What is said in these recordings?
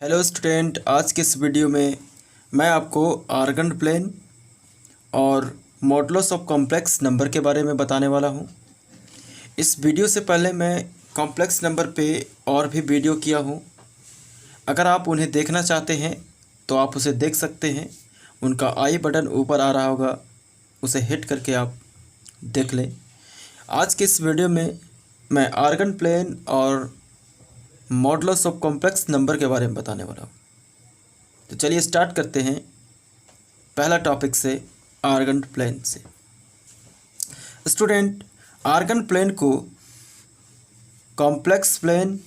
Hello student, आज के इस वीडियो में मैं आपको आर्गन प्लेन और मॉडुलस ऑफ कॉम्प्लेक्स नंबर के बारे में बताने वाला हूं। इस वीडियो से पहले मैं कॉम्प्लेक्स नंबर पे और भी वीडियो किया हूं। अगर आप उन्हें देखना चाहते हैं तो आप उसे देख सकते हैं। उनका आई बटन ऊपर आ रहा होगा, उसे हिट करके आप देख लें। आज के इस वीडियो में मैं आर्गन प्लेन और मॉडुलस ऑफ कॉम्प्लेक्स नंबर के बारे में बताने वाला हूँ। तो चलिए स्टार्ट करते हैं पहला टॉपिक से, आर्गन प्लेन से। स्टूडेंट, आर्गन प्लेन को कॉम्प्लेक्स प्लेन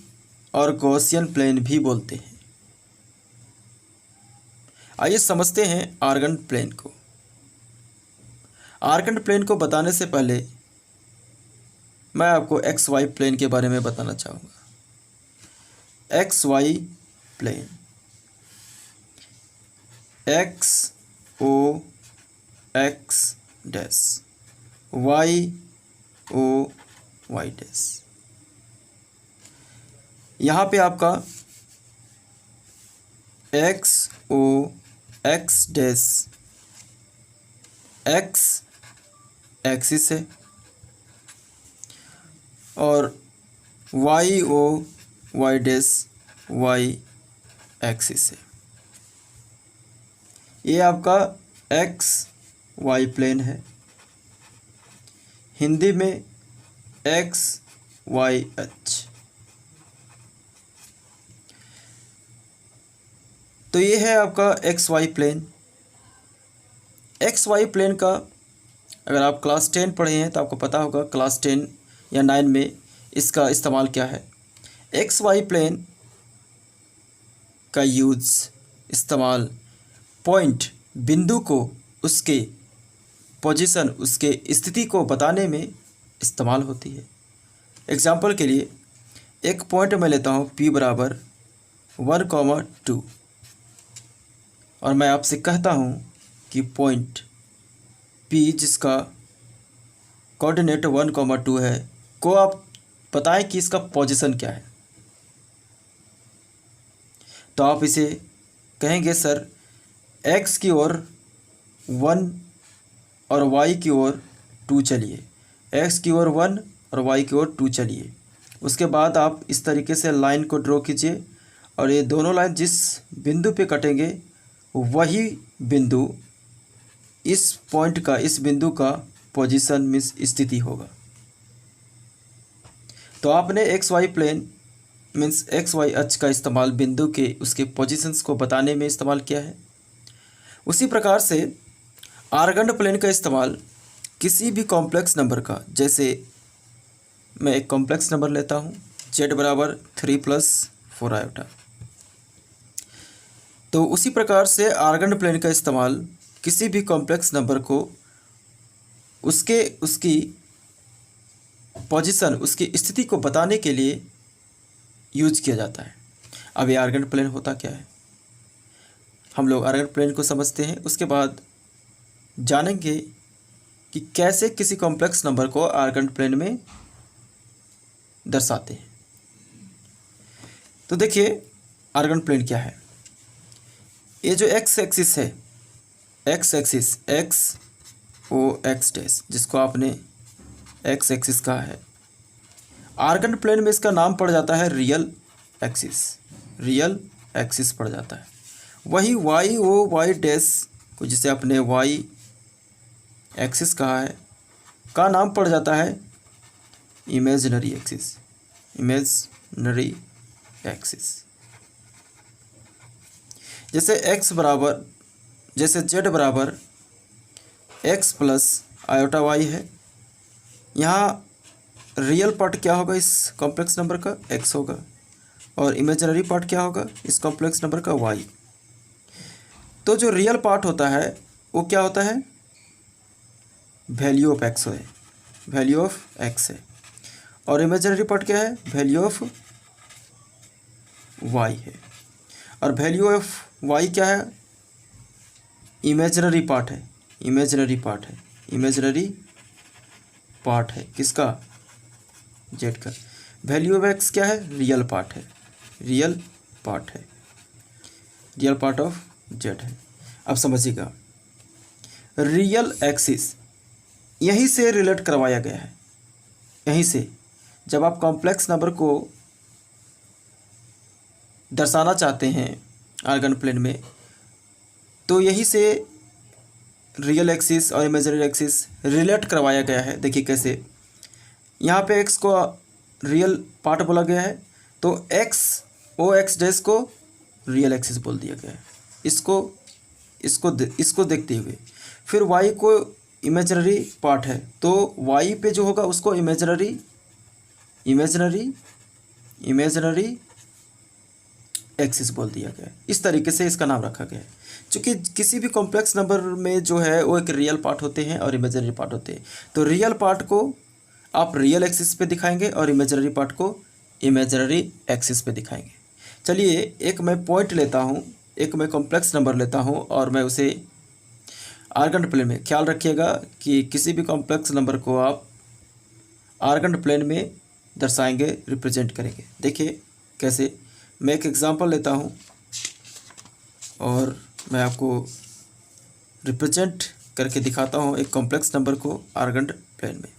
और गॉसियन प्लेन भी बोलते हैं। आइए समझते हैं आर्गन प्लेन को। आर्गन प्लेन को बताने से पहले मैं आपको एक्स वाई प्लेन के बारे में बताना चाहूँगा। X Y plane, X O X dash, Y O Y dash. यहाँ पे आपका X O X dash X axis है और Y O Y dash Y axis है। ये आपका एक्स वाई प्लेन है। हिंदी में एक्स वाई एच। तो ये है आपका X Y plane. X Y plane का अगर आप क्लास 10 पढ़े हैं तो आपको पता होगा क्लास 10 या 9 में इसका इस्तेमाल क्या है। एक्स वाई प्लेन का इस्तेमाल पॉइंट, बिंदु को, उसके पोजीशन, उसके स्थिति को बताने में इस्तेमाल होती है। एग्जाम्पल के लिए एक पॉइंट मैं लेता हूँ P बराबर 1,2 और मैं आपसे कहता हूँ कि पॉइंट P जिसका कोऑर्डिनेट 1,2 है को आप बताएं कि इसका पोजीशन क्या है। तो आप इसे कहेंगे सर x की ओर 1 और y की ओर 2 चलिए, x की ओर 1 और y की ओर 2 चलिए। उसके बाद आप इस तरीके से लाइन को ड्रॉ कीजिए और ये दोनों लाइन जिस बिंदु पे कटेंगे वही बिंदु इस पॉइंट का, इस बिंदु का पोजीशन मीन्स स्थिति होगा। तो आपने X Y plane means X Y अक्ष का इस्तेमाल बिंदु के उसके पोजीशंस को बताने में इस्तेमाल किया है। उसी प्रकार से आर्गन प्लेन का इस्तेमाल किसी भी कॉम्प्लेक्स नंबर का, जैसे मैं एक कॉम्प्लेक्स नंबर लेता हूँ z बराबर 3 + 4 आयोटा, तो उसी प्रकार से आर्गन प्लेन का इस्तेमाल किसी भी कॉम्प्लेक्स नंबर को उसकी पोजीशन, उसकी स्थिति को बताने के लिए यूज किया जाता है। अब ये आर्गन प्लेन होता क्या है, हम लोग आर्गन प्लेन को समझते हैं, उसके बाद जानेंगे कि कैसे किसी कॉम्प्लेक्स नंबर को आर्गन प्लेन में दर्शाते हैं। तो देखिए आर्गन प्लेन क्या है। ये जो एक्स एक्सिस है, x axis, x O X dash, जिसको आपने एक्स एक्सिस कहा है, आर्गन प्लेन में इसका नाम पड़ जाता है रियल एक्सिस, रियल एक्सिस पड़ जाता है। वही वाई ओ वाई डैश को, जिसे आपने वाई एक्सिस कहा है, का नाम पड़ जाता है इमेजिनरी एक्सिस, इमेजिनरी एक्सिस। जैसे z बराबर x प्लस आयोटा y है। यहाँ रियल पार्ट क्या होगा इस कॉम्प्लेक्स नंबर का, x होगा, और इमेजिनरी पार्ट क्या होगा इस कॉम्प्लेक्स नंबर का, y। तो जो रियल पार्ट होता है वो क्या होता है, वैल्यू ऑफ x है, वैल्यू ऑफ x है, और इमेजिनरी पार्ट क्या है, वैल्यू ऑफ y है। और वैल्यू ऑफ y क्या है, इमेजिनरी पार्ट है, इमेजिनरी पार्ट है, इमेजिनरी पार्ट है किसका, z का। वैल्यू ऑफ x क्या है, रियल पार्ट है, रियल पार्ट है। रियल पार्ट ऑफ जेड है। अब समझिएगा, रियल एक्सिस यहीं से रिलेट करवाया गया है, यहीं से जब आप कॉम्प्लेक्स नंबर को दर्शाना चाहते हैं आर्गन प्लेन में, तो यहीं से रियल एक्सिस और इमेजिनरी एक्सिस रिलेट करवाया गया है। देखिए कैसे, यहाँ पे एक्स को रियल पार्ट बोला गया है, तो एक्स डैश को रियल एक्सिस बोल दिया गया है। इसको देखते हुए फिर वाई को इमेजिनरी पार्ट है, तो वाई पे जो होगा उसको इमेजिनरी एक्सिस बोल दिया गया है। इस तरीके से इसका नाम रखा गया है। क्योंकि किसी भी कॉम्प्लेक्स नंबर में जो है वो एक रियल पार्ट होते हैं और इमेजिनरी पार्ट होते हैं, तो रियल पार्ट को आप रियल एक्सिस पे दिखाएंगे और इमेजिनरी पार्ट को इमेजिनरी एक्सिस पे दिखाएंगे। चलिए एक मैं पॉइंट लेता हूँ, एक मैं कॉम्प्लेक्स नंबर लेता हूँ और मैं उसे आर्गन प्लेन में, ख्याल रखिएगा कि किसी भी कॉम्प्लेक्स नंबर को आप आर्गन प्लेन में दर्शाएंगे, रिप्रेजेंट करेंगे। देखिए कैसे, मैं एक एग्जांपल लेता हूँ और मैं आपको रिप्रेजेंट करके दिखाता हूँ एक कॉम्प्लेक्स नंबर को आर्गन प्लेन में।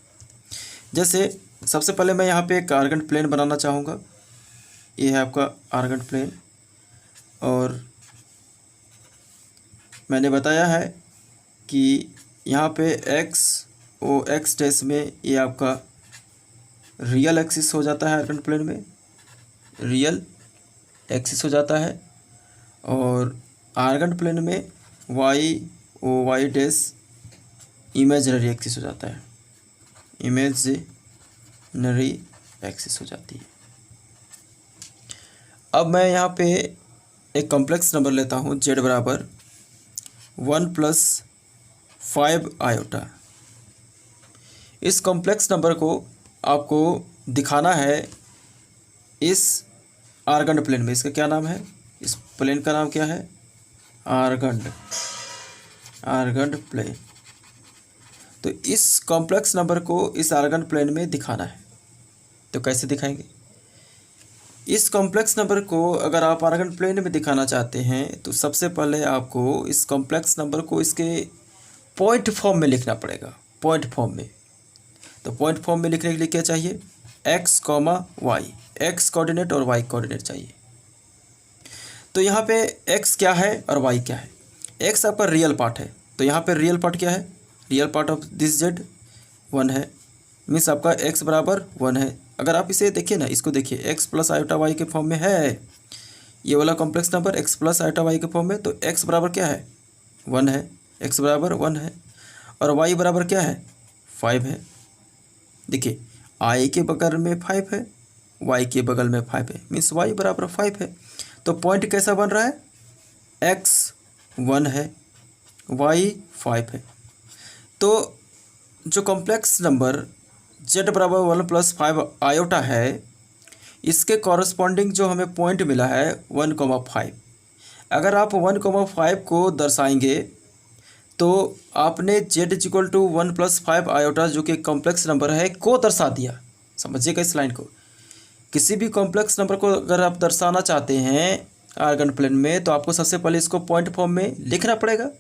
जैसे सबसे पहले मैं यहाँ पे एक आर्गन प्लेन बनाना चाहूँगा। ये है आपका आर्गन प्लेन और मैंने बताया है कि यहाँ पे एक्स डैश में ये आपका रियल एक्सिस हो जाता है, आर्गन प्लेन में रियल एक्सिस हो जाता है, और आर्गन प्लेन में वाई डैश इमेजिनरी एक्सिस हो जाता है, इमेजिनरी एक्सिस हो जाती है। अब मैं यहाँ पे एक कॉम्प्लेक्स नंबर लेता हूँ, जेड बराबर 1 + 5 आयोटा। इस कॉम्प्लेक्स नंबर को आपको दिखाना है इस आर्गन प्लेन में। इसका क्या नाम है, इस प्लेन का नाम क्या है, आर्गन प्लेन। तो इस कॉम्प्लेक्स नंबर को इस आर्गन प्लेन में दिखाना है, तो कैसे दिखाएंगे? इस कॉम्प्लेक्स नंबर को अगर आप आर्गन प्लेन में दिखाना चाहते हैं तो सबसे पहले आपको इस कॉम्प्लेक्स नंबर को इसके पॉइंट फॉर्म में लिखना पड़ेगा, पॉइंट फॉर्म में। तो पॉइंट फॉर्म में लिखने के लिए क्या चाहिए, x, y, x कोऑर्डिनेट और y कोऑर्डिनेट चाहिए। तो यहाँ पे x क्या है और y क्या है। x आपका रियल पार्ट है, तो यहाँ पे रियल पार्ट क्या है, real part of this Z 1 है, मीन्स आपका x बराबर 1 है। अगर आप इसे देखिए ना, इसको देखिए, x + आयोटा y के फॉर्म में है, ये वाला complex number x + iota y के फॉर्म में, तो x बराबर क्या है, 1 है, x बराबर 1 है, और y बराबर क्या है, 5 है। देखिए i के बगल में 5 है, y के बगल में 5 है, मीन्स y बराबर 5 है। तो पॉइंट कैसा बन रहा है, x 1 है, y 5 है। तो जो कॉम्प्लेक्स नंबर z बराबर 1 + 5 आयोटा है, इसके कॉरस्पॉन्डिंग जो हमें पॉइंट मिला है 1,5। अगर आप 1,5 को दर्शाएंगे तो आपने z = 1 + 5 आयोटा जो कि कॉम्प्लेक्स नंबर है को दर्शा दिया। समझिएगा इस लाइन को, किसी भी कॉम्प्लेक्स नंबर को अगर आप दर्शाना चाहते हैं आर्गन प्लेन में, तो आपको सबसे पहले इसको पॉइंट फॉर्म में लिखना पड़ेगा,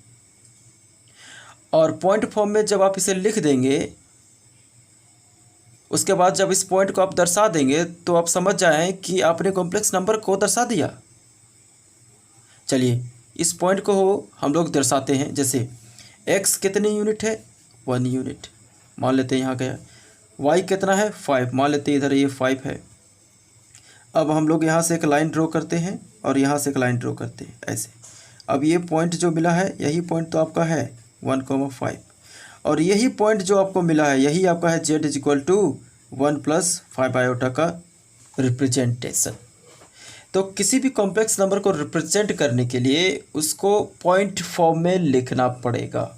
और पॉइंट फॉर्म में जब आप इसे लिख देंगे, उसके बाद जब इस पॉइंट को आप दर्शा देंगे तो आप समझ जाएं कि आपने कॉम्प्लेक्स नंबर को दर्शा दिया। चलिए इस पॉइंट को हम लोग दर्शाते हैं। जैसे x कितनी यूनिट है, 1 यूनिट मान लेते हैं, यहाँ गया। y कितना है, 5 मान लेते हैं, इधर ये 5 है। अब हम लोग यहाँ से एक लाइन ड्रॉ करते हैं और यहाँ से एक लाइन ड्रॉ करते हैं, ऐसे। अब ये पॉइंट जो मिला है, यही पॉइंट तो आपका है 1,5, और यही पॉइंट जो आपको मिला है यही आपका है z = 1 + 5 आयोटा का रिप्रेजेंटेशन। तो किसी भी कॉम्प्लेक्स नंबर को रिप्रेजेंट करने के लिए उसको पॉइंट फॉर्म में लिखना पड़ेगा,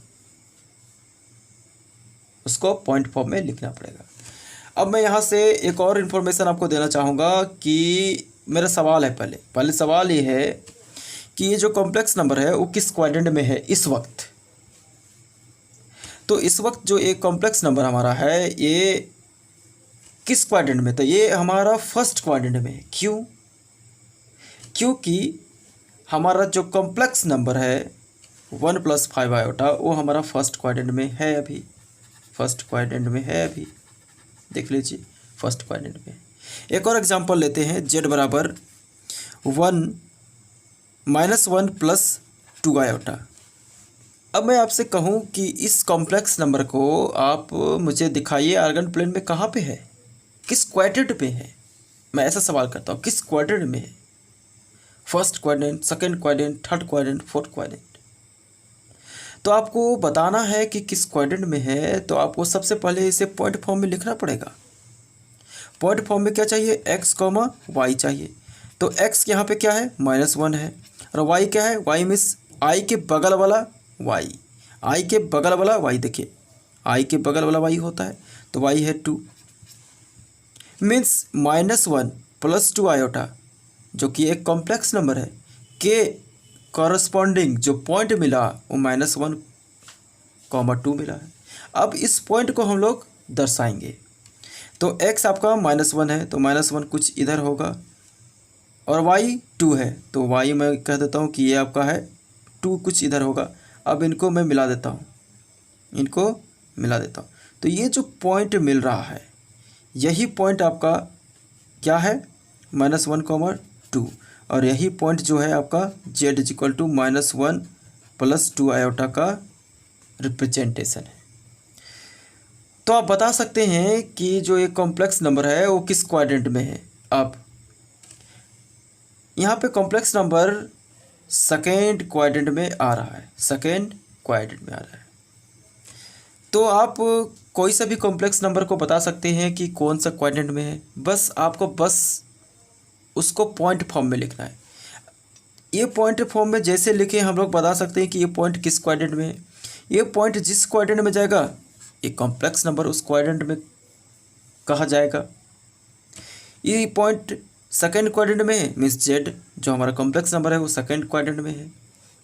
उसको पॉइंट फॉर्म में लिखना पड़ेगा। अब मैं यहाँ से एक और इन्फॉर्मेशन आपको देना चाहूँगा कि मेरा सवाल है, पहले सवाल ये है कि ये जो कॉम्प्लेक्स नंबर है वो किस क्वाड्रेंट में है इस वक्त। तो इस वक्त जो एक कॉम्प्लेक्स नंबर हमारा है ये किस क्वाड्रेंट में, तो ये हमारा फर्स्ट क्वाड्रेंट में है। क्यों? क्योंकि हमारा जो कॉम्प्लेक्स नंबर है 1 + 5 आयोटा वो हमारा फर्स्ट क्वाड्रेंट में है अभी, फर्स्ट क्वाड्रेंट में है अभी, देख लीजिए फर्स्ट क्वाड्रेंट में। एक और एग्जांपल लेते हैं, z बराबर 1 -1 + 2 आयोटा। अब मैं आपसे कहूँ कि इस कॉम्प्लेक्स नंबर को आप मुझे दिखाइए आर्गन प्लेन में कहाँ पे है, किस क्वाड्रेंट पे है। मैं ऐसा सवाल करता हूँ, किस क्वाड्रेंट में है, first quadrant, second quadrant, third quadrant, fourth quadrant. तो आपको बताना है कि किस क्वाड्रेंट में है, तो आपको सबसे पहले इसे पॉइंट फॉर्म में लिखना पड़ेगा। पॉइंट फॉर्म में क्या चाहिए, x, y चाहिए। तो x यहाँ पे क्या है, -1 है, और y क्या है, y मीन्स i के बगल वाला y, i के बगल वाला y, देखिए i के बगल वाला y होता है, तो y है 2, मीन्स -1 + 2 आयोटा, जो कि एक कॉम्प्लेक्स नंबर है, के कॉरस्पॉन्डिंग जो पॉइंट मिला वो -1, 2 मिला है। अब इस पॉइंट को हम लोग दर्शाएंगे। तो x आपका -1 है, तो -1 कुछ इधर होगा, और y 2 है, तो y मैं कह देता हूँ कि ये आपका है 2 कुछ इधर होगा। अब इनको मैं मिला देता हूँ, इनको मिला देता हूँ, तो ये जो पॉइंट मिल रहा है यही पॉइंट आपका क्या है, -1, 2, और यही पॉइंट जो है आपका z = -1 + 2 आयोटा का रिप्रेजेंटेशन है। तो आप बता सकते हैं कि जो एक कॉम्प्लेक्स नंबर है वो किस क्वाड्रेंट में है। अब यहाँ पे कॉम्प्लेक्स नंबर सेकेंड क्वाड्रेंट में आ रहा है, सेकेंड क्वाड्रेंट में आ रहा है। तो आप कोई सा भी कॉम्प्लेक्स नंबर को बता सकते हैं कि कौन सा क्वाड्रेंट में है, बस आपको उसको पॉइंट फॉर्म में लिखना है। ये पॉइंट फॉर्म में जैसे लिखे हम लोग बता सकते हैं कि ये पॉइंट किस क्वाड्रेंट में है। ये पॉइंट जिस क्वाड्रेंट में जाएगा ये कॉम्प्लेक्स नंबर उस क्वाड्रेंट में कहा जाएगा। ये पॉइंट सेकेंड क्वाड्रेंट में है, मीन्स z जो हमारा कॉम्प्लेक्स नंबर है वो सेकेंड क्वाड्रेंट में है।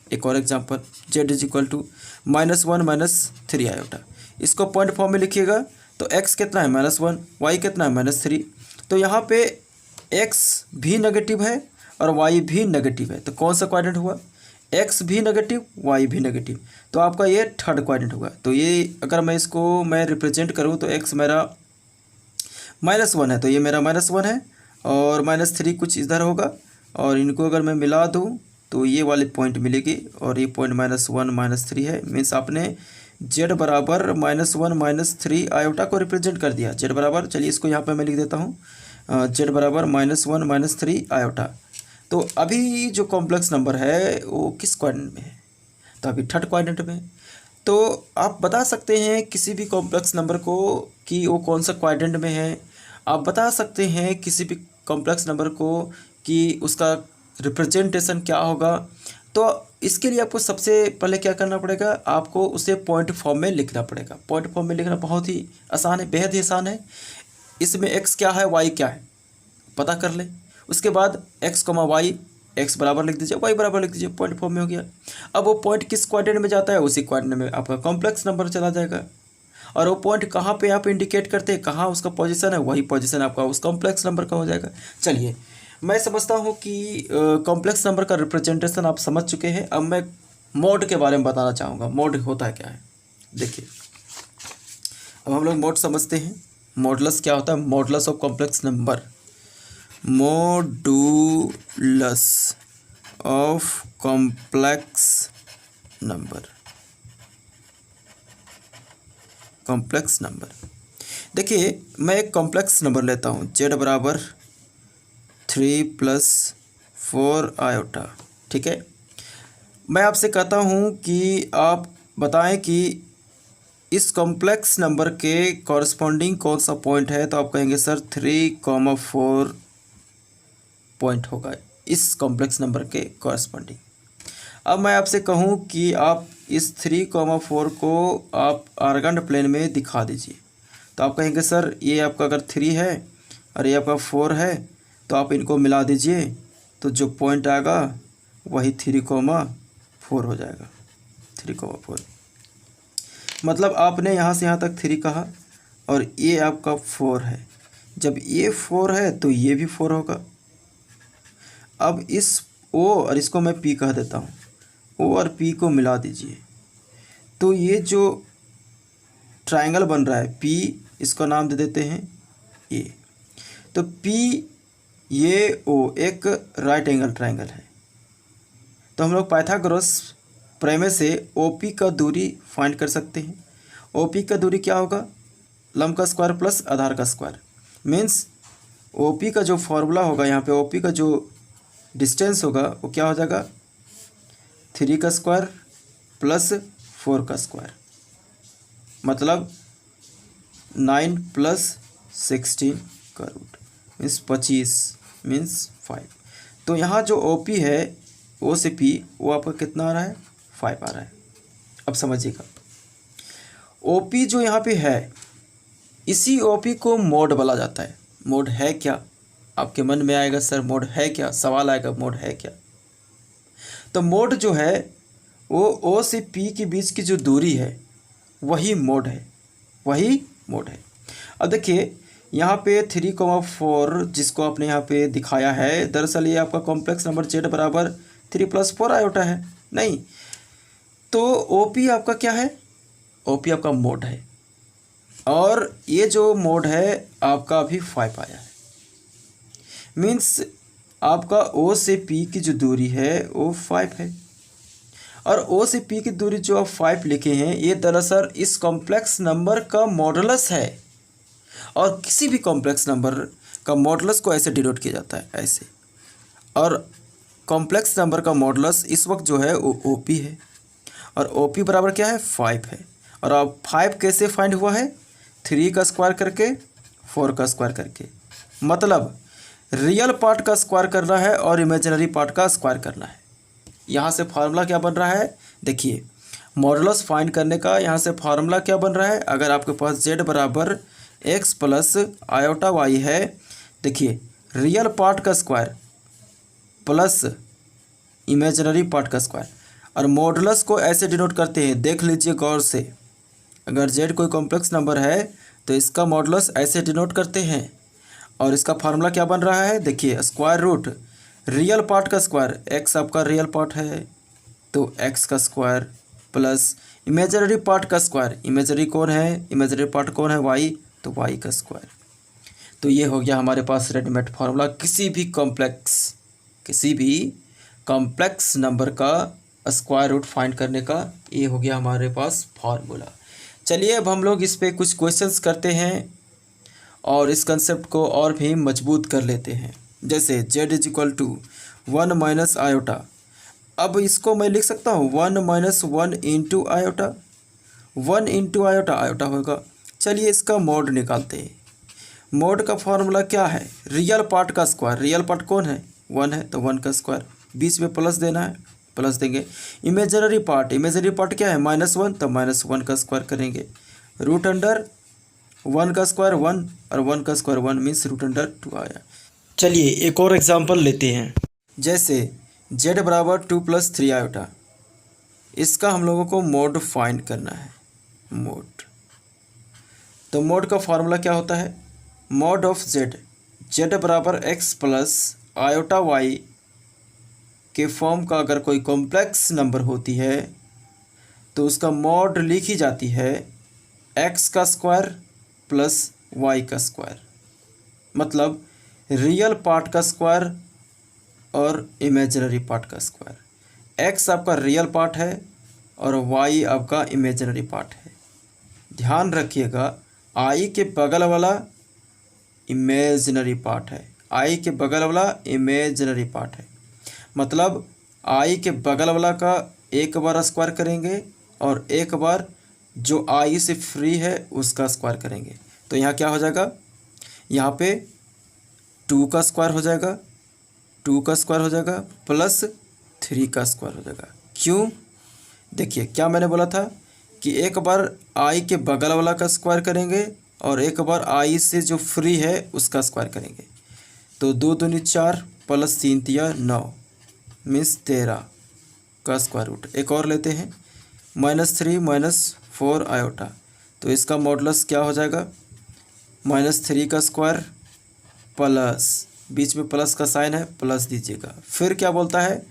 एक और एग्जांपल, z = -1 - 3 आयोटा। इसको पॉइंट फॉर्म में लिखिएगा तो x कितना है, -1, y कितना है, -3। तो यहाँ पे x भी नेगेटिव है और y भी नेगेटिव है, तो कौन सा क्वाड्रेंट हुआ, x भी नेगेटिव, y भी नेगेटिव, तो आपका ये थर्ड क्वाड्रेंट होगा। तो ये अगर मैं इसको रिप्रेजेंट करूँ तो x मेरा -1 है, तो ये मेरा -1 है, और -3 कुछ इधर होगा, और इनको अगर मैं मिला दूँ तो ये वाली पॉइंट मिलेगी, और ये पॉइंट -1 -3 है। मीन्स आपने z बराबर -1 - 3 आयोटा को रिप्रेजेंट कर दिया। z बराबर, चलिए इसको यहाँ पे मैं लिख देता हूँ, z बराबर -1 - 3 आयोटा। तो अभी जो कॉम्प्लेक्स नंबर है वो किस क्वाड्रेंट में है, तो अभी थर्ड क्वाड्रेंट में है। तो आप बता सकते हैं किसी भी कॉम्प्लेक्स नंबर को कि वो कौन सा क्वाड्रेंट में है। आप बता सकते हैं किसी भी कॉम्प्लेक्स नंबर को कि उसका रिप्रेजेंटेशन क्या होगा। तो इसके लिए आपको सबसे पहले क्या करना पड़ेगा, आपको उसे पॉइंट फॉर्म में लिखना पड़ेगा। पॉइंट फॉर्म में लिखना बहुत ही आसान है, बेहद ही आसान है। इसमें x क्या है, y क्या है पता कर ले, उसके बाद x, y, x बराबर लिख दीजिए, y बराबर लिख दीजिए, पॉइंट फॉर्म में हो गया। अब वो पॉइंट किस क्वाड्रेंट में जाता है, उसी क्वाड्रेंट में आपका कॉम्प्लेक्स नंबर चला जाएगा। और वो पॉइंट कहाँ पे आप इंडिकेट करते हैं, कहाँ उसका पोजीशन है, वही पोजीशन आपका उस कॉम्प्लेक्स नंबर का हो जाएगा। चलिए, मैं समझता हूँ कि कॉम्प्लेक्स नंबर का रिप्रेजेंटेशन आप समझ चुके हैं। अब मैं मोड के बारे में बताना चाहूँगा, मोड होता है क्या है। देखिए, अब हम लोग मोड समझते हैं। मॉडुलस क्या होता है, modulus of complex number, modulus of complex number, complex number. देखिए, मैं एक कॉम्प्लेक्स नंबर लेता हूँ, z बराबर 3 + 4 आयोटा, ठीक है। मैं आपसे कहता हूँ कि आप बताएं कि इस कॉम्प्लेक्स नंबर के कॉरस्पॉन्डिंग कौन सा पॉइंट है, तो आप कहेंगे सर 3, 4 पॉइंट होगा इस कॉम्प्लेक्स नंबर के कॉरस्पॉन्डिंग। अब मैं आपसे कहूँ कि आप इस 3, 4 को आप आर्गन प्लेन में दिखा दीजिए, तो आप कहेंगे सर ये आपका अगर 3 है और ये आपका 4 है, तो आप इनको मिला दीजिए, तो जो पॉइंट आएगा वही 3, 4 हो जाएगा। 3, 4 मतलब आपने यहाँ से यहाँ तक 3 कहा और ये आपका 4 है। जब ये 4 है तो ये भी 4 होगा। अब इस ओ और इसको मैं पी कह देता हूँ, ओ और पी को मिला दीजिए तो ये जो ट्रायंगल बन रहा है पी, इसका नाम दे देते हैं ए। तो पी ये ओ एक राइट एंगल ट्रायंगल है। तो हम लोग पाइथागोरस प्रमेय से ओपी का दूरी फाइंड कर सकते हैं। ओपी का दूरी क्या होगा? लंब का स्क्वायर प्लस आधार का स्क्वायर। मीन्स ओपी का जो फॉर्मूला होगा यहाँ पे, ओपी का जो डिस्टेंस होगा वो क्या हो जाएगा? 3 का स्क्वायर प्लस 4 का स्क्वायर, मतलब 9 प्लस 16 का रूट मीन्स 25 मीन्स 5। तो यहाँ जो ओपी है ओ से पी वो आपका कितना आ रहा है? 5 आ रहा है। अब समझिएगा, ओपी जो यहाँ पे है इसी ओपी को मोड बोला जाता है। मोड है क्या? आपके मन में आएगा सर मोड है क्या, सवाल आएगा मोड है क्या। तो मोड जो है वो ओ से पी के बीच की जो दूरी है वही मोड है, वही मोड है। अब देखिए यहाँ पे 3,4 जिसको आपने यहाँ पे दिखाया है, दरअसल ये आपका कॉम्प्लेक्स नंबर जेड बराबर 3 + 4 आयोटा है नहीं। तो ओपी आपका क्या है? ओपी आपका मोड है और ये जो मोड है आपका अभी 5 आया है। मीन्स आपका ओ से पी की जो दूरी है वो 5 है और ओ से पी की दूरी जो आप 5 लिखे हैं ये दरअसल इस कॉम्प्लेक्स नंबर का मॉडुलस है। और किसी भी कॉम्प्लेक्स नंबर का मॉडुलस को ऐसे डिनोट किया जाता है, ऐसे। और कॉम्प्लेक्स नंबर का मॉडुलस इस वक्त जो है वो ओपी है और ओपी बराबर क्या है? 5 है। और अब 5 कैसे फाइंड हुआ है? 3 का स्क्वायर करके 4 का स्क्वायर करके, मतलब रियल पार्ट का स्क्वायर करना है और इमेजिनरी पार्ट का स्क्वायर करना है। यहाँ से फार्मूला क्या बन रहा है? देखिए मॉडुलस फाइंड करने का यहाँ से फार्मूला क्या बन रहा है? अगर आपके पास z बराबर x प्लस आयोटा वाई है, देखिए रियल पार्ट का स्क्वायर प्लस इमेजिनरी पार्ट का स्क्वायर। और मॉडुलस को ऐसे डिनोट करते हैं, देख लीजिए गौर से, अगर z कोई कॉम्प्लेक्स नंबर है तो इसका मॉडुलस ऐसे डिनोट करते हैं। और इसका फार्मूला क्या बन रहा है? देखिए स्क्वायर रूट रियल पार्ट का स्क्वायर, x आपका रियल पार्ट है तो x का स्क्वायर प्लस इमेजिनरी पार्ट का स्क्वायर, इमेजिनरी कौन है? इमेजिनरी पार्ट कौन है? y, तो y का स्क्वायर। तो ये हो गया हमारे पास रेडीमेड फार्मूला किसी भी कॉम्प्लेक्स नंबर का स्क्वायर रूट फाइंड करने का। ये हो गया हमारे पास फार्मूला। चलिए अब हम लोग इस पे कुछ क्वेश्चंस करते हैं और इस कंसेप्ट को और भी मजबूत कर लेते हैं। जैसे z = 1 माइनस आयोटा, अब इसको मैं लिख सकता हूँ 1 - 1 into iota, 1 into iota, iota होगा। चलिए इसका मोड निकालते हैं। मोड का फॉर्मूला क्या है? रियल पार्ट का स्क्वायर, रियल पार्ट कौन है? 1 है तो 1 का स्क्वायर, बीच में प्लस देना है, प्लस देंगे। इमेजिनरी पार्ट, इमेजिनरी पार्ट क्या है? -1 तो -1 का स्क्वायर करेंगे। रूट अंडर 1 का स्क्वायर 1 और 1 का स्क्वायर 1 मीन्स रूट अंडर 2 आया। चलिए एक और एग्जांपल लेते हैं। जैसे z बराबर 2 + 3 आयोटा, इसका हम लोगों को मोड फाइंड करना है। मोड, तो मोड का फॉर्मूला क्या होता है? मोड ऑफ z बराबर x प्लस आयोटा y के फॉर्म का अगर कोई कॉम्प्लेक्स नंबर होती है तो उसका मोड लिखी जाती है x का स्क्वायर प्लस y का स्क्वायर, मतलब रियल पार्ट का स्क्वायर और इमेजिनरी पार्ट का स्क्वायर। x आपका रियल पार्ट है और y आपका इमेजिनरी पार्ट है। ध्यान रखिएगा i के बगल वाला इमेजिनरी पार्ट है, i के बगल वाला इमेजिनरी पार्ट है, मतलब i के बगल वाला का एक बार स्क्वायर करेंगे और एक बार जो i से फ्री है उसका स्क्वायर करेंगे। तो यहाँ क्या हो जाएगा? यहाँ पे 2 का स्क्वायर हो जाएगा, 2 का स्क्वायर हो जाएगा प्लस 3 का स्क्वायर हो जाएगा। क्यों? देखिए क्या मैंने बोला था कि एक बार i के बगल वाला का स्क्वायर करेंगे और एक बार i से जो फ्री है उसका स्क्वायर करेंगे। तो 2 दूनी 4 प्लस 3 तिया 9 मीन्स 13 का स्क्वायर रूट। एक और लेते हैं -3 - 4 आयोटा, तो इसका मॉडुलस क्या हो जाएगा? -3 का स्क्वायर प्लस बीच में प्लस का साइन है, प्लस दीजिएगा। फिर क्या बोलता है,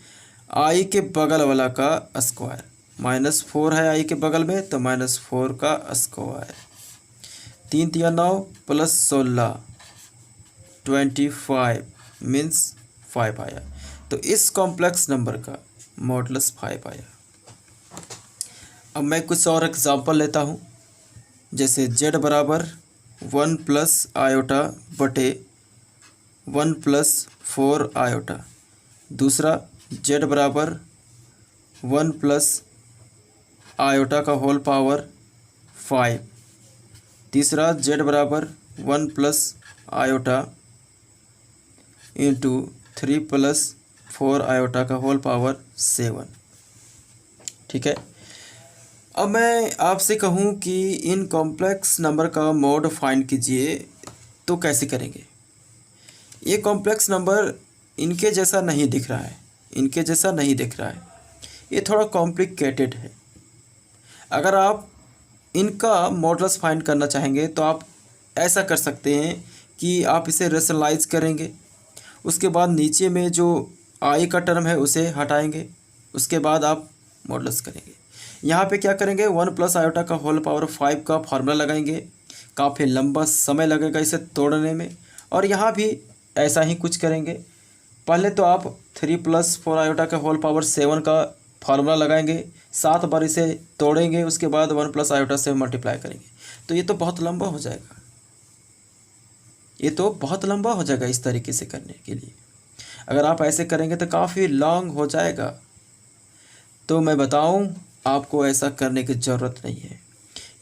आई के बगल वाला का स्क्वायर, -4 है आई के बगल में तो -4 का स्क्वायर। 3 तिया 9 प्लस 16 25 मीन्स 5 आया। तो इस कॉम्प्लेक्स नंबर का मॉडुलस 5 आया। अब मैं कुछ और एग्जांपल लेता हूँ, जैसे z बराबर 1 प्लस आयोटा बटे 1 प्लस 4 आयोटा। दूसरा z बराबर 1 प्लस आयोटा का होल पावर 5। तीसरा z बराबर 1 plus iota into 3 plus 4 iota का होल पावर 7। ठीक है। अब मैं आपसे कहूँ कि इन कॉम्प्लेक्स नंबर का मॉड फाइंड कीजिए, तो कैसे करेंगे। ये कॉम्प्लेक्स नंबर इनके जैसा नहीं दिख रहा है, इनके जैसा नहीं दिख रहा है, ये थोड़ा कॉम्प्लिकेटेड है। अगर आप इनका मॉडुलस फाइंड करना चाहेंगे तो आप ऐसा कर सकते हैं कि आप इसे रेशनलाइज करेंगे, उसके बाद नीचे में जो आई का टर्म है उसे हटाएंगे, उसके बाद आप मॉडुलस करेंगे। यहाँ पे क्या करेंगे, 1 प्लस आयोटा का होल पावर 5 का फार्मूला लगाएंगे। काफ़ी लंबा समय लगेगा इसे तोड़ने में, और यहाँ भी ऐसा ही कुछ करेंगे। पहले तो आप 3 प्लस 4 आयोटा का होल पावर 7 का फार्मूला लगाएंगे, 7 बार इसे तोड़ेंगे, उसके बाद 1 प्लस आयोटा से मल्टीप्लाई करेंगे। तो ये तो बहुत लंबा हो जाएगा, ये तो बहुत लंबा हो जाएगा इस तरीके से करने के लिए। अगर आप ऐसे करेंगे तो काफ़ी लॉन्ग हो जाएगा। तो मैं बताऊं, आपको ऐसा करने की ज़रूरत नहीं है।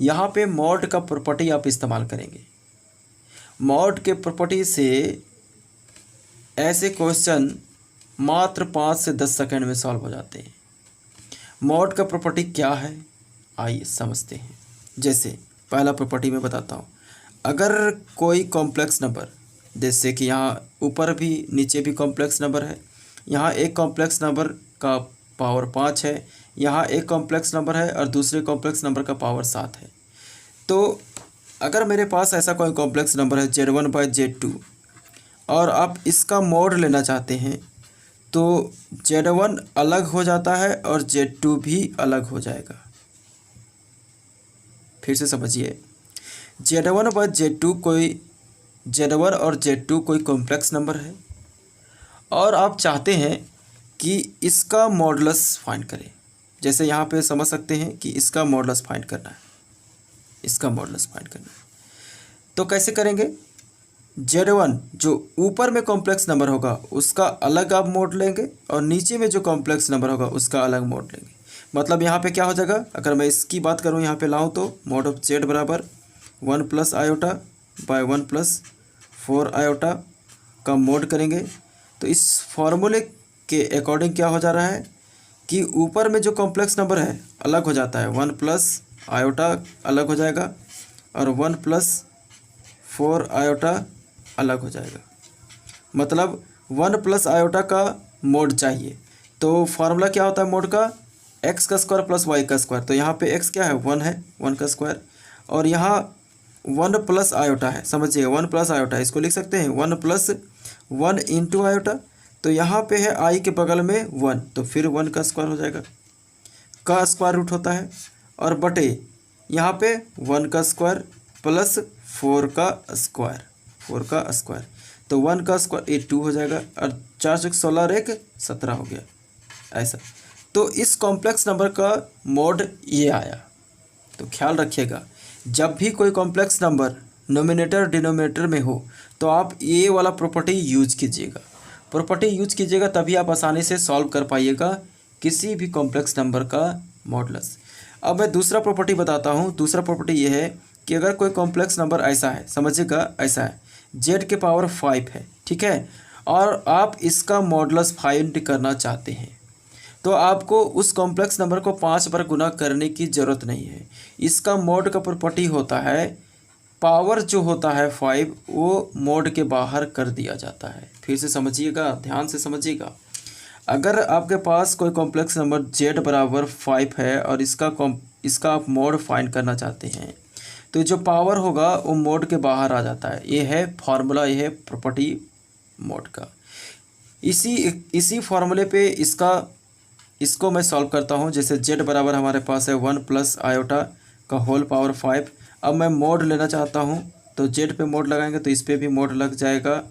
यहाँ पे मॉड का प्रॉपर्टी आप इस्तेमाल करेंगे। मॉड के प्रॉपर्टी से ऐसे क्वेश्चन मात्र 5 से 10 सेकंड में सॉल्व हो जाते हैं। मॉड का प्रॉपर्टी क्या है, आइए समझते हैं। जैसे पहला प्रॉपर्टी मैं बताता हूँ, अगर कोई कॉम्प्लेक्स नंबर, जैसे कि यहाँ ऊपर भी नीचे भी कॉम्प्लेक्स नंबर है, यहाँ एक कॉम्प्लेक्स नंबर का पावर 5 है, यहाँ एक कॉम्प्लेक्स नंबर है और दूसरे कॉम्प्लेक्स नंबर का पावर 7 है। तो अगर मेरे पास ऐसा कोई कॉम्प्लेक्स नंबर है Z1/Z2 और आप इसका मॉड लेना चाहते हैं, तो Z1 अलग हो जाता है और Z2 भी अलग हो जाएगा। फिर से समझिए, Z1/Z2 कोई Z1 और Z2 कोई कॉम्प्लेक्स नंबर है और आप चाहते हैं कि इसका मॉडुलस फाइंड करें। जैसे यहाँ पे समझ सकते हैं कि इसका मॉडुलस फाइंड करना है, इसका मॉडुलस फाइंड करना है। तो कैसे करेंगे, Z1 जो ऊपर में कॉम्प्लेक्स नंबर होगा उसका अलग आप मोड लेंगे और नीचे में जो कॉम्प्लेक्स नंबर होगा उसका अलग मोड लेंगे। मतलब यहाँ पे क्या हो जाएगा, अगर मैं इसकी बात करूँ यहाँ पे लाऊँ तो मॉड ऑफ Z बराबर 1 plus iota by 1 plus 4 iota का मोड करेंगे। तो इस फॉर्मूले के अकॉर्डिंग क्या हो जा रहा है कि ऊपर में जो कॉम्प्लेक्स नंबर है अलग हो जाता है, 1 प्लस आयोटा अलग हो जाएगा और 1 प्लस 4 आयोटा अलग हो जाएगा। मतलब 1 प्लस आयोटा का मोड चाहिए, तो फार्मूला क्या होता है मोड का, x का स्क्वायर प्लस y का स्क्वायर। तो यहाँ पे x क्या है, 1 है, 1 का स्क्वायर, और यहाँ 1 प्लस आयोटा है, समझिएगा 1 प्लस आयोटा, इसको लिख सकते हैं 1 प्लस 1 इंटू आयोटा। तो यहाँ पे है आई के बगल में 1, तो फिर 1 का स्क्वायर हो जाएगा, का स्क्वायर रूट होता है, और बटे यहाँ पे 1 का स्क्वायर प्लस 4 का स्क्वायर, 4 का स्क्वायर। तो 1 का स्क्वायर ये 2 हो जाएगा और 4 से 16 और 1 17 हो गया ऐसा। तो इस कॉम्प्लेक्स नंबर का मोड ये आया। तो ख्याल रखिएगा, जब भी कोई कॉम्प्लेक्स नंबर नोमिनेटर डिनोमिनेटर में हो तो आप ये वाला प्रॉपर्टी यूज कीजिएगा, प्रॉपर्टी यूज कीजिएगा, तभी आप आसानी से सॉल्व कर पाइएगा किसी भी कॉम्प्लेक्स नंबर का मॉडुलस। अब मैं दूसरा प्रॉपर्टी बताता हूँ। दूसरा प्रॉपर्टी ये है कि अगर कोई कॉम्प्लेक्स नंबर ऐसा है, समझिएगा ऐसा है, z के पावर 5 है, ठीक है, और आप इसका मॉडुलस फाइंड करना चाहते हैं, तो आपको उस कॉम्प्लेक्स नंबर को 5 बार गुना करने की ज़रूरत नहीं है। इसका मोड का प्रॉपर्टी होता है, पावर जो होता है 5 वो मोड के बाहर कर दिया जाता है। फिर से समझिएगा, ध्यान से समझिएगा। अगर आपके पास कोई कॉम्प्लेक्स नंबर z बराबर 5 है और इसका आप मोड फाइंड करना चाहते हैं, तो जो पावर होगा वो मोड के बाहर आ जाता है। ये है फॉर्मूला, ये है प्रॉपर्टी मोड का। इसी फॉर्मूले पे इसको मैं सॉल्व करता हूँ। जैसे z बराबर हमारे पास है 1 प्लस आयोटा का होल पावर 5। अब मैं मोड लेना चाहता हूँ तो z पे मोड लगाएंगे तो इस पे भी मोड लग जाएगा,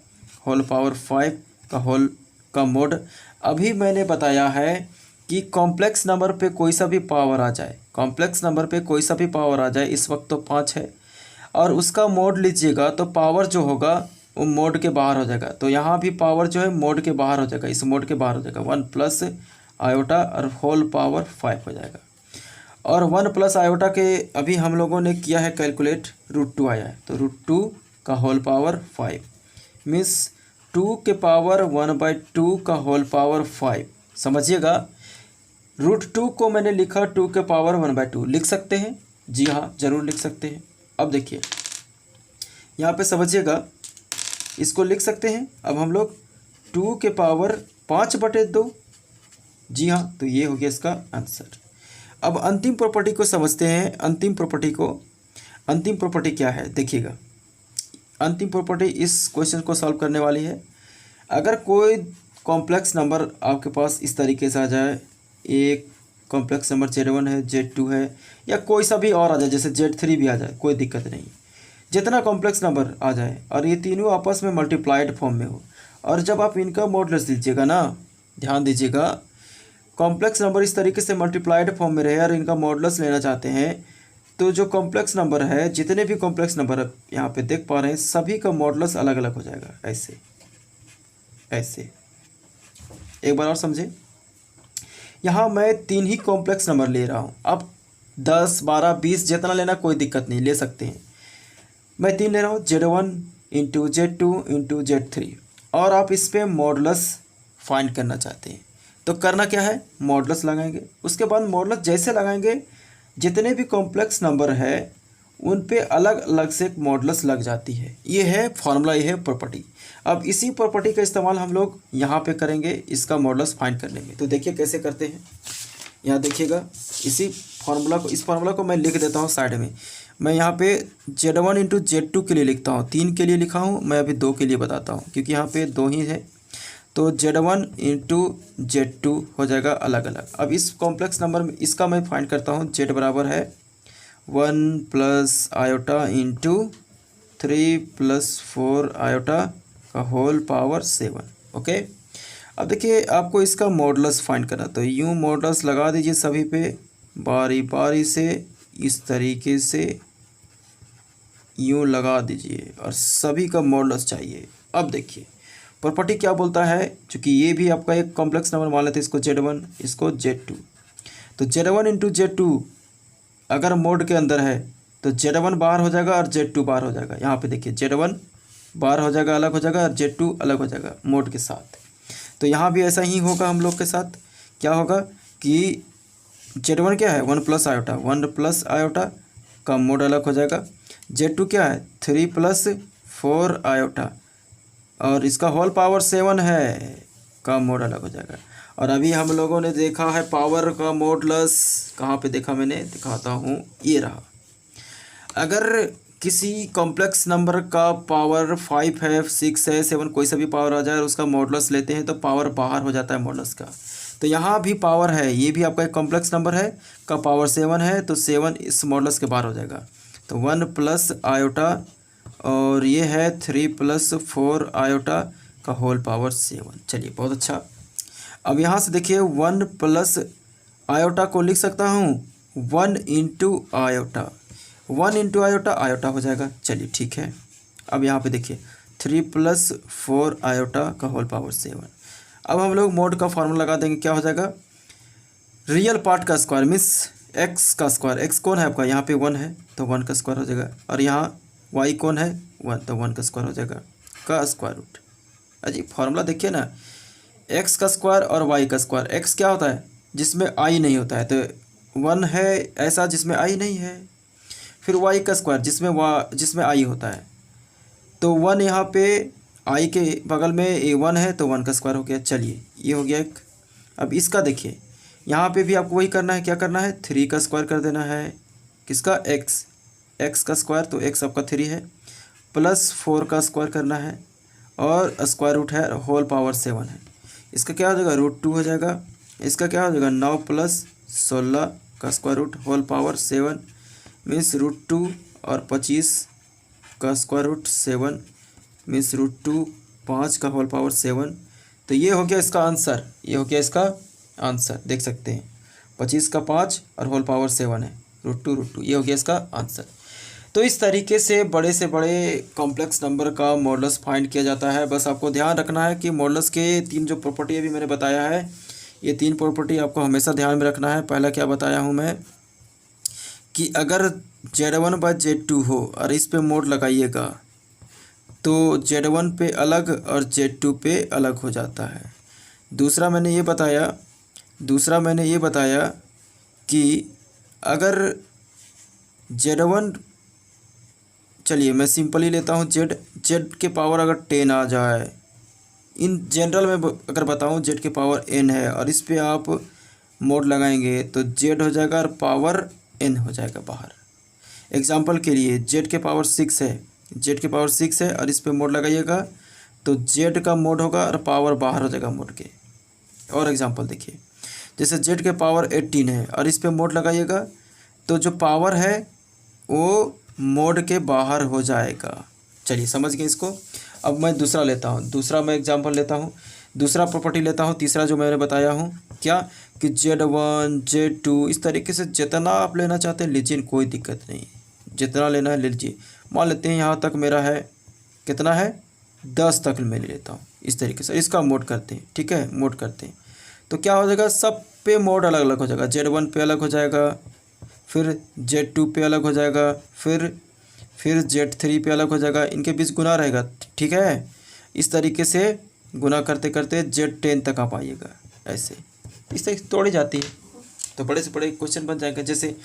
होल पावर 5 का होल का मोड। अभी मैंने बताया है कि कॉम्प्लेक्स नंबर पे कोई सा भी पावर आ जाए, कॉम्प्लेक्स नंबर पे कोई सा भी पावर आ जाए, इस वक्त तो 5 है, और उसका मोड लीजिएगा तो पावर जो होगा वो मोड के बाहर हो जाएगा। तो यहाँ भी पावर जो है मोड के बाहर हो जाएगा, इस मोड के बाहर हो जाएगा। 1 प्लस आयोटा और होल पावर 5 हो जाएगा। और 1 प्लस आयोटा के अभी हम लोगों ने किया है कैलकुलेट, √2 आया है, तो √2 का होल पावर 5 मीन्स 2 के पावर 1/2 का होल पावर 5। समझिएगा, √2 को मैंने लिखा 2 के पावर 1/2। लिख सकते हैं? जी हाँ, ज़रूर लिख सकते हैं। अब देखिए यहाँ पे समझिएगा, इसको लिख सकते हैं। अब हम लोग 2 के पावर 5/2, जी हाँ, तो ये हो गया इसका आंसर। अब अंतिम प्रॉपर्टी को समझते हैं। अंतिम प्रॉपर्टी क्या है देखिएगा। अंतिम प्रॉपर्टी इस क्वेश्चन को सॉल्व करने वाली है। अगर कोई कॉम्प्लेक्स नंबर आपके पास इस तरीके से आ जाए, एक कॉम्प्लेक्स नंबर Z1 है, Z2 है, या कोई सा भी और आ जाए, जैसे Z3 भी आ जाए, कोई दिक्कत नहीं, जितना कॉम्प्लेक्स नंबर आ जाए और ये तीनों आपस में मल्टीप्लाइड फॉर्म में हो, और जब आप इनका मॉडुलस लीजिएगा ना, ध्यान दीजिएगा, कॉम्प्लेक्स नंबर इस तरीके से मल्टीप्लाइड फॉर्म में रहे और इनका मॉडुलस लेना चाहते हैं, तो जो कॉम्प्लेक्स नंबर है, जितने भी कॉम्प्लेक्स नंबर आप यहाँ पे देख पा रहे हैं, सभी का मॉडुलस अलग अलग हो जाएगा। ऐसे ऐसे एक बार और समझे। यहाँ मैं 3 ही कॉम्प्लेक्स नंबर ले रहा हूँ। अब 10, 12, 20 जितना लेना कोई दिक्कत नहीं, ले सकते हैं। मैं 3 ले रहा हूँ, Z1 into Z2 into Z3, और आप इस पर मॉडुलस फाइंड करना चाहते हैं तो करना क्या है, मॉडुलस लगाएंगे। उसके बाद मॉडुलस जैसे लगाएंगे, जितने भी कॉम्प्लेक्स नंबर है उन पे अलग अलग से मॉडुलस लग जाती है। ये है फॉर्मूला, ये है प्रॉपर्टी। अब इसी प्रॉपर्टी का इस्तेमाल हम लोग यहाँ पे करेंगे इसका मॉडुलस फाइंड करने में। तो देखिए कैसे करते हैं। यहाँ देखिएगा, इस फार्मूला को मैं लिख देता हूँ साइड में। मैं यहाँ पे Z1 इंटू Z2 के लिए लिखता हूँ, 3 के लिए लिखा हूँ, मैं अभी 2 के लिए बताता हूँ क्योंकि यहाँ पे 2 ही है। तो Z1 इंटू Z2 हो जाएगा अलग अलग। अब इस कॉम्प्लेक्स नंबर में इसका मैं फाइंड करता हूँ। Z बराबर है 1 plus iota into 3 plus 4 iota का होल पावर 7। ओके, अब देखिए आपको इसका मॉडुलस फाइंड करना, तो यूँ मॉडुलस लगा दीजिए सभी पे बारी बारी से, इस तरीके से यूँ लगा दीजिए और सभी का मॉडुलस चाहिए। अब देखिए प्रॉपर्टी क्या बोलता है, चूँकि ये भी आपका एक कॉम्प्लेक्स नंबर मान लेते हैं, इसको Z1 इसको Z2, तो Z1 इंटू Z2 अगर मोड के अंदर है तो Z1 बाहर हो जाएगा और Z2 बाहर हो जाएगा। यहाँ पे देखिए Z1 बाहर हो जाएगा, अलग हो जाएगा, और Z2 अलग हो जाएगा मोड के साथ। तो यहाँ भी ऐसा ही होगा हम लोग के साथ। क्या होगा कि Z1 क्या है 1 प्लस आयोटा, 1 प्लस आयोटा का मोड अलग हो जाएगा। Z2 क्या है 3 प्लस 4 आयोटा और इसका होल पावर 7 है का मोड अलग हो जाएगा। और अभी हम लोगों ने देखा है पावर का मॉडुलस, कहाँ पे देखा मैंने, दिखाता हूँ, ये रहा। अगर किसी कॉम्प्लेक्स नंबर का पावर 5 है, 6 है, 7, कोई सा भी पावर आ जाए और उसका मॉडुलस लेते हैं तो पावर बाहर हो जाता है मॉडुलस का। तो यहाँ भी पावर है, ये भी आपका एक कॉम्प्लेक्स नंबर है का पावर 7 है, तो 7 इस मॉडुलस के बाहर हो जाएगा। तो 1 प्लस आयोटा और ये है 3 प्लस 4 आयोटा का होल पावर 7। चलिए बहुत अच्छा। अब यहाँ से देखिए 1 प्लस आयोटा को लिख सकता हूँ 1 into iota, 1 into iota iota हो जाएगा। चलिए ठीक है। अब यहाँ पे देखिए 3 प्लस 4 आयोटा का होल पावर 7। अब हम लोग मोड का फार्मूला लगा देंगे, क्या हो जाएगा, रियल पार्ट का स्क्वायर मीन्स एक्स का स्क्वायर। एक्स कौन है आपका, यहाँ पे 1 है तो 1 का स्क्वायर हो जाएगा, और यहाँ वाई कौन है 1, तो 1 का स्क्वायर हो जाएगा का स्क्वायर रूट। अजी फार्मूला देखिए ना, एक्स का स्क्वायर और वाई का स्क्वायर। एक्स क्या होता है जिसमें आई नहीं होता है, तो 1 है ऐसा जिसमें आई नहीं है। फिर वाई का स्क्वायर जिसमें आई होता है, तो 1 यहाँ पे आई के बगल में A1 है तो 1 का स्क्वायर हो गया। चलिए ये हो गया एक। अब इसका देखिए यहाँ पे भी आपको वही करना है, क्या करना है, 3 का स्क्वायर कर देना है, किसका, एक्स का स्क्वायर, तो एक्स आपका 3 है, प्लस 4 का स्क्वायर करना है, और स्क्वायर रूट है होल पावर 7 है। इसका क्या हो जाएगा √2 हो जाएगा। इसका क्या हो जाएगा 9 + 16 का square root whole power 7 means √2 और 25 का स्क्वायर रूट 7 मीन्स √2 5 का होल पावर 7। तो ये हो गया इसका आंसर, ये हो गया इसका आंसर, देख सकते हैं 25 का 5 और होल पावर 7 है √2, ये हो गया इसका आंसर। तो इस तरीके से बड़े कॉम्प्लेक्स नंबर का मॉडुलस फाइंड किया जाता है। बस आपको ध्यान रखना है कि मॉडुलस के 3 जो प्रॉपर्टी अभी मैंने बताया है, ये 3 प्रॉपर्टी आपको हमेशा ध्यान में रखना है। पहला क्या बताया हूँ मैं कि अगर Z1/Z2 हो और इस पे मोड लगाइएगा तो Z1 पे अलग और Z2 पे अलग हो जाता है। दूसरा मैंने ये बताया कि अगर Z1, चलिए मैं सिंपल ही लेता हूँ, Z के पावर अगर 10 आ जाए, इन जनरल में अगर बताऊँ Z के पावर n है और इस पे आप मोड लगाएंगे तो Z हो जाएगा और पावर n हो जाएगा बाहर। एग्जाम्पल के लिए Z के पावर 6 है और इस पे मोड लगाइएगा तो Z का मोड होगा और पावर बाहर हो जाएगा मोड के। और एग्जाम्पल देखिए, जैसे Z के पावर 18 है और इस पे मोड लगाइएगा तो जो पावर है वो मोड के बाहर हो जाएगा। चलिए समझ गए इसको। अब मैं दूसरा एग्जाम्पल लेता हूँ, दूसरा प्रॉपर्टी लेता हूँ, तीसरा जो मैंने बताया हूँ क्या कि Z1 Z2 इस तरीके से जितना आप लेना चाहते हैं लीजिए, कोई दिक्कत नहीं, जितना लेना है ले लीजिए। मान लेते हैं यहाँ तक मेरा है, कितना है 10 तक मैं ले लेता हूँ। इस तरीके से इसका मोड करते हैं, ठीक है, मोड करते हैं तो क्या हो जाएगा, सब पे मोड अलग अलग हो जाएगा। Z1 पे अलग हो जाएगा, फिर Z2 पे अलग हो जाएगा, फिर Z3 पे अलग हो जाएगा, इनके बीच गुना रहेगा, ठीक है। इस तरीके से गुना करते करते Z10 तक आप आइएगा। ऐसे इस तरीके तोड़ी जाती है तो बड़े से बड़े क्वेश्चन बन जाएंगे। जैसे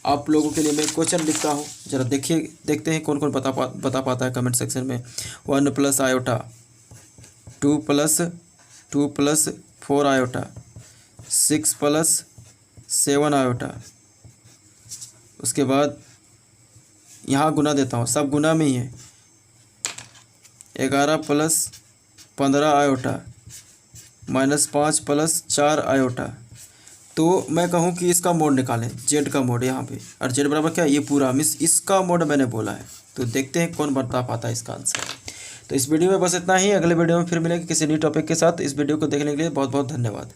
आप लोगों के लिए मैं क्वेश्चन लिखता हूँ, ज़रा देखते हैं कौन कौन बता पाता है कमेंट सेक्शन में। 1 + आयोटा, 2 + 4 आयोटा, 6 + 7 आयोटा। उसके बाद यहाँ गुना देता हूँ, सब गुना में ही है। 11 + 15 आयोटा -5 + 4 आयोटा। तो मैं कहूँ कि इसका मोड निकालें, Z का मोड यहाँ पे, और Z बराबर क्या है, ये पूरा मिस इसका मोड मैंने बोला है। तो देखते हैं कौन बता पाता है इसका आंसर। तो इस वीडियो में बस इतना ही, अगले वीडियो में फिर मिलेंगे किसी न्यू टॉपिक के साथ। इस वीडियो को देखने के लिए बहुत बहुत धन्यवाद।